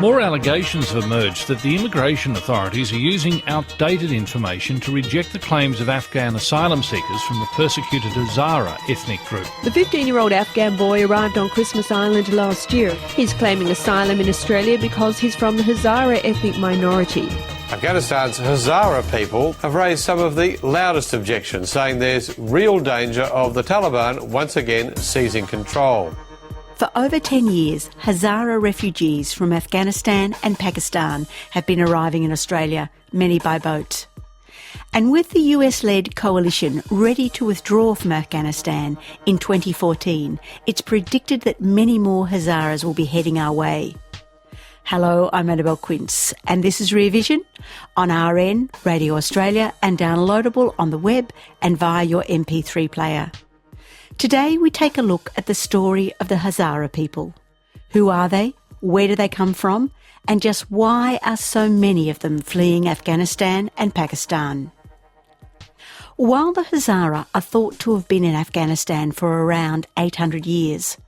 More allegations have emerged that the immigration authorities are using outdated information to reject the claims of Afghan asylum seekers from the persecuted Hazara ethnic group. The 15-year-old Afghan boy arrived on Christmas Island last year. He's claiming asylum in Australia because he's from the Hazara ethnic minority. Afghanistan's Hazara people have raised some of the loudest objections, saying there's real danger of the Taliban once again seizing control. For over 10 years, Hazara refugees from Afghanistan and Pakistan have been arriving in Australia, many by boat. And with the US-led coalition ready to withdraw from Afghanistan in 2014, it's predicted that many more Hazaras will be heading our way. Hello, I'm Annabelle Quince, and this is Rear Vision on RN, Radio Australia, and downloadable on the web and via your MP3 player. Today we take a look at the story of the Hazara people. Who are they? Where do they come from? And just why are so many of them fleeing Afghanistan and Pakistan? While the Hazara are thought to have been in Afghanistan for around 800 years,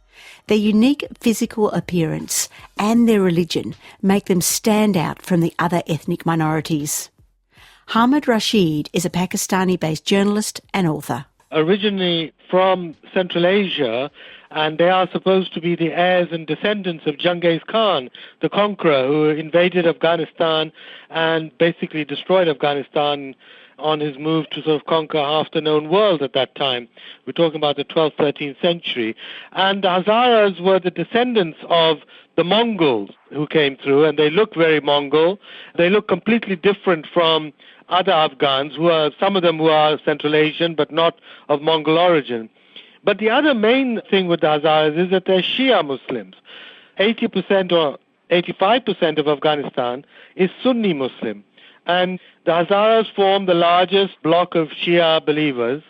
their unique physical appearance and their religion make them stand out from the other ethnic minorities. Ahmed Rashid is a Pakistani-based journalist and author. Originally from Central Asia, and they are supposed to be the heirs and descendants of Genghis Khan, the conqueror who invaded Afghanistan and basically destroyed Afghanistan on his move to sort of conquer half the known world at that time. We're talking about the 12th, 13th century. And the Hazaras were the descendants of the Mongols who came through, and they look very Mongol. They look completely different from other Afghans, some of them who are Central Asian but not of Mongol origin. But the other main thing with the Hazaras is that they're Shia Muslims. 80% or 85% of Afghanistan is Sunni Muslim. And the Hazaras form the largest block of Shia believers.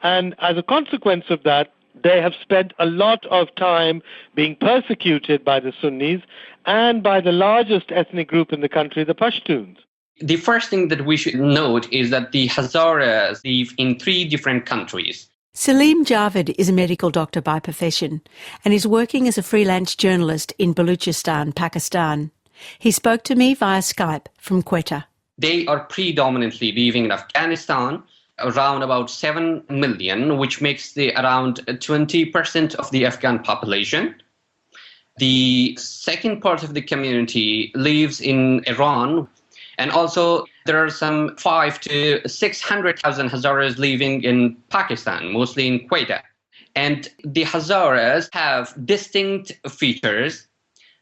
And as a consequence of that, they have spent a lot of time being persecuted by the Sunnis and by the largest ethnic group in the country, the Pashtuns. The first thing that we should note is that the Hazaras live in 3 different countries. Saleem Javed is a medical doctor by profession and is working as a freelance journalist in Baluchistan, Pakistan. He spoke to me via Skype from Quetta. They are predominantly living in Afghanistan, around about 7 million, which makes around 20% of the Afghan population. The second part of the community lives in Iran. And also, there are some 500,000 to 600,000 Hazaras living in Pakistan, mostly in Quetta. And the Hazaras have distinct features,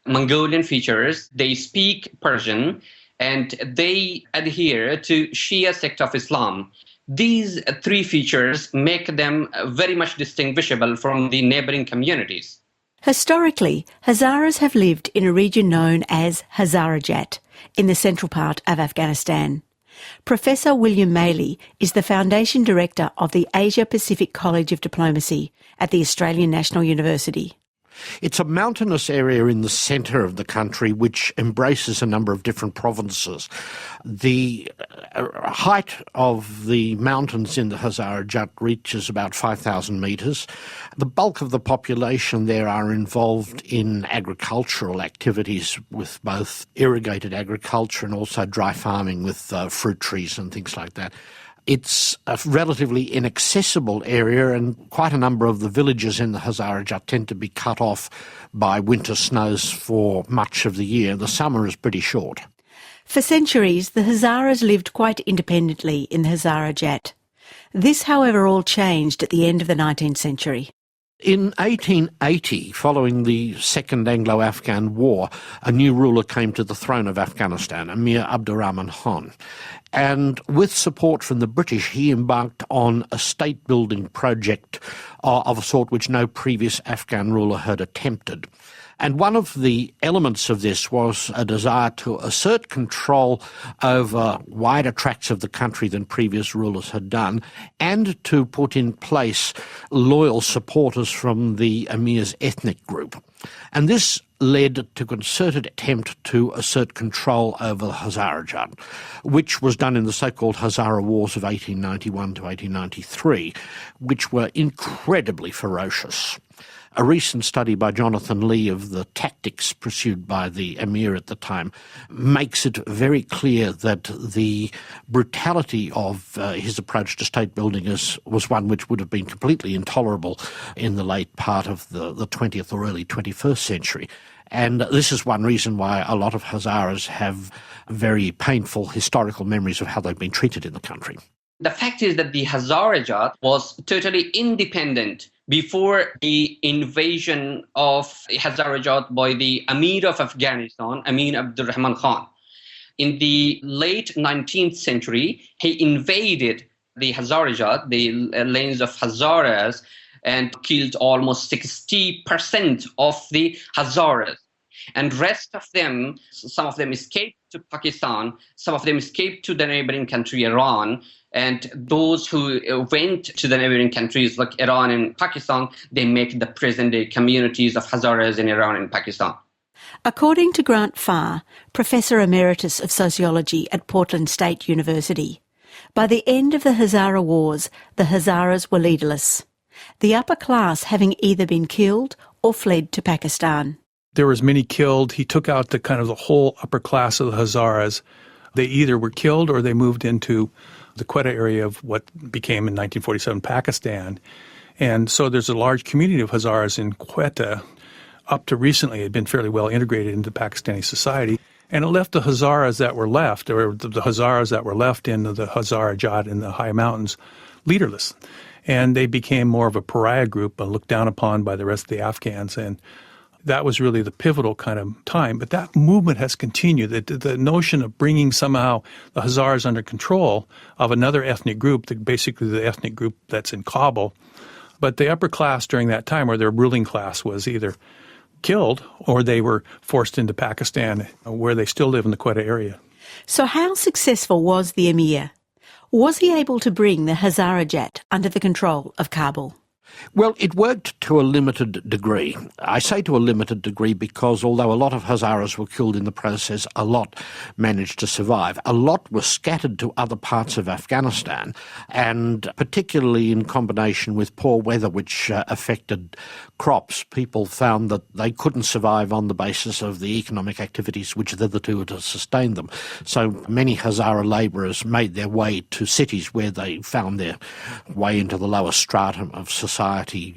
Mongolian features. They speak Persian, and they adhere to Shia sect of Islam. These 3 features make them very much distinguishable from the neighboring communities. Historically, Hazaras have lived in a region known as Hazarajat, in the central part of Afghanistan. Professor William Maley is the Foundation Director of the Asia-Pacific College of Diplomacy at the Australian National University. It's a mountainous area in the centre of the country which embraces a number of different provinces. The height of the mountains in the Hazarajat reaches about 5,000 metres. The bulk of the population there are involved in agricultural activities, with both irrigated agriculture and also dry farming with fruit trees and things like that. It's a relatively inaccessible area, and quite a number of the villages in the Hazarajat tend to be cut off by winter snows for much of the year. The summer is pretty short. For centuries, the Hazaras lived quite independently in the Hazarajat. This, however, all changed at the end of the 19th century. In 1880, following the Second Anglo-Afghan War, a new ruler came to the throne of Afghanistan, Emir Abdurrahman Khan. And with support from the British, he embarked on a state-building project of a sort which no previous Afghan ruler had attempted. And one of the elements of this was a desire to assert control over wider tracts of the country than previous rulers had done, and to put in place loyal supporters from the emir's ethnic group. And this led to a concerted attempt to assert control over the Hazarajat, which was done in the so-called Hazara Wars of 1891 to 1893, which were incredibly ferocious. A recent study by Jonathan Lee of the tactics pursued by the emir at the time makes it very clear that the brutality of his approach to state building was one which would have been completely intolerable in the late part of the 20th or early 21st century. And this is one reason why a lot of Hazaras have very painful historical memories of how they've been treated in the country. The fact is that the Hazarajat was totally independent before the invasion of Hazarajat by the Emir of Afghanistan, Emir Abdurrahman Khan. In the late 19th century, he invaded the Hazarajat, the lands of Hazaras, and killed almost 60% of the Hazaras. And rest of them, some of them escaped to Pakistan, some of them escaped to the neighboring country, Iran. And those who went to the neighboring countries like Iran and Pakistan, they make the present-day communities of Hazaras in Iran and Pakistan. According to Grant Farr, Professor Emeritus of Sociology at Portland State University, by the end of the Hazara Wars, the Hazaras were leaderless, the upper class having either been killed or fled to Pakistan. There was many killed. He took out the whole upper class of the Hazaras. They either were killed or they moved into the Quetta area of what became in 1947 Pakistan. And so there's a large community of Hazaras in Quetta. Up to recently, it had been fairly well integrated into Pakistani society. And it left the Hazaras that were left, or the Hazaras that were left in the Hazarajat in the high mountains, leaderless. And they became more of a pariah group, looked down upon by the rest of the Afghans. And that was really the pivotal kind of time. But that movement has continued. The notion of bringing somehow the Hazaras under control of another ethnic group, basically the ethnic group that's in Kabul. But the upper class during that time, or their ruling class, was either killed or they were forced into Pakistan, where they still live in the Quetta area. So how successful was the emir? Was he able to bring the Hazarajat under the control of Kabul? Well, it worked to a limited degree. I say to a limited degree because although a lot of Hazaras were killed in the process, a lot managed to survive. A lot were scattered to other parts of Afghanistan, and particularly in combination with poor weather, which affected crops, people found that they couldn't survive on the basis of the economic activities which thitherto had sustained them. So many Hazara labourers made their way to cities where they found their way into the lower stratum of society,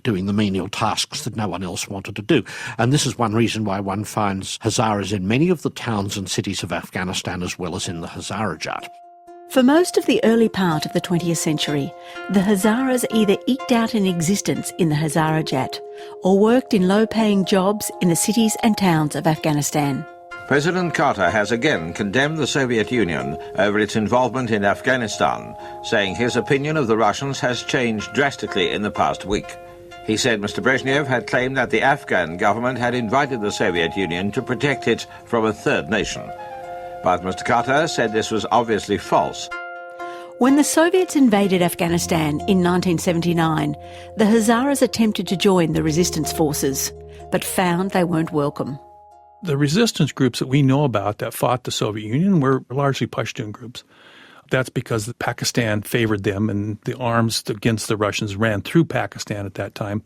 doing the menial tasks that no one else wanted to do. And this is one reason why one finds Hazaras in many of the towns and cities of Afghanistan as well as in the Hazarajat. For most of the early part of the 20th century, the Hazaras either eked out an existence in the Hazarajat or worked in low-paying jobs in the cities and towns of Afghanistan. President Carter has again condemned the Soviet Union over its involvement in Afghanistan, saying his opinion of the Russians has changed drastically in the past week. He said Mr. Brezhnev had claimed that the Afghan government had invited the Soviet Union to protect it from a third nation. But Mr. Carter said this was obviously false. When the Soviets invaded Afghanistan in 1979, the Hazaras attempted to join the resistance forces, but found they weren't welcome. The resistance groups that we know about that fought the Soviet Union were largely Pashtun groups. That's because Pakistan favored them and the arms against the Russians ran through Pakistan at that time.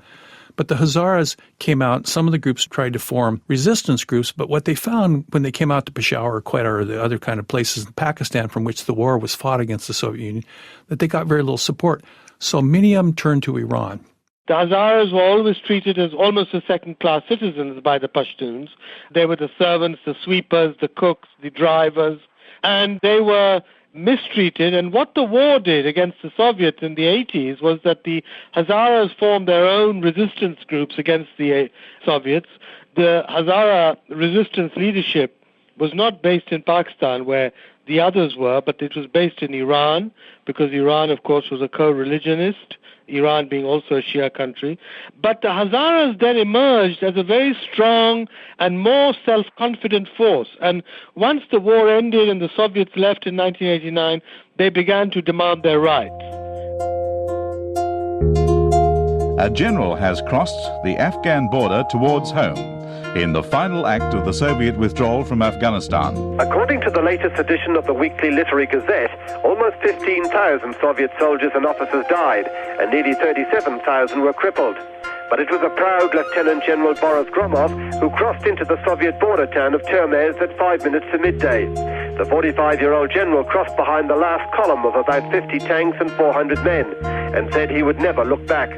But the Hazaras came out, some of the groups tried to form resistance groups, but what they found when they came out to Peshawar or Quetta or the other kind of places in Pakistan from which the war was fought against the Soviet Union, that they got very little support. So many of them turned to Iran. The Hazaras were always treated as almost as second-class citizens by the Pashtuns. They were the servants, the sweepers, the cooks, the drivers, and they were mistreated. And what the war did against the Soviets in the 80s was that the Hazaras formed their own resistance groups against the Soviets. The Hazara resistance leadership was not based in Pakistan, where the others were, but it was based in Iran, because Iran, of course, was a co-religionist, Iran being also a Shia country. But the Hazaras then emerged as a very strong and more self-confident force. And once the war ended and the Soviets left in 1989, they began to demand their rights. A general has crossed the Afghan border towards home in the final act of the Soviet withdrawal from Afghanistan. According to the latest edition of the Weekly Literary Gazette, almost 15,000 Soviet soldiers and officers died, and nearly 37,000 were crippled. But it was a proud Lieutenant General Boris Gromov who crossed into the Soviet border town of Termez at 5 minutes to midday. The 45-year-old general crossed behind the last column of about 50 tanks and 400 men and said he would never look back.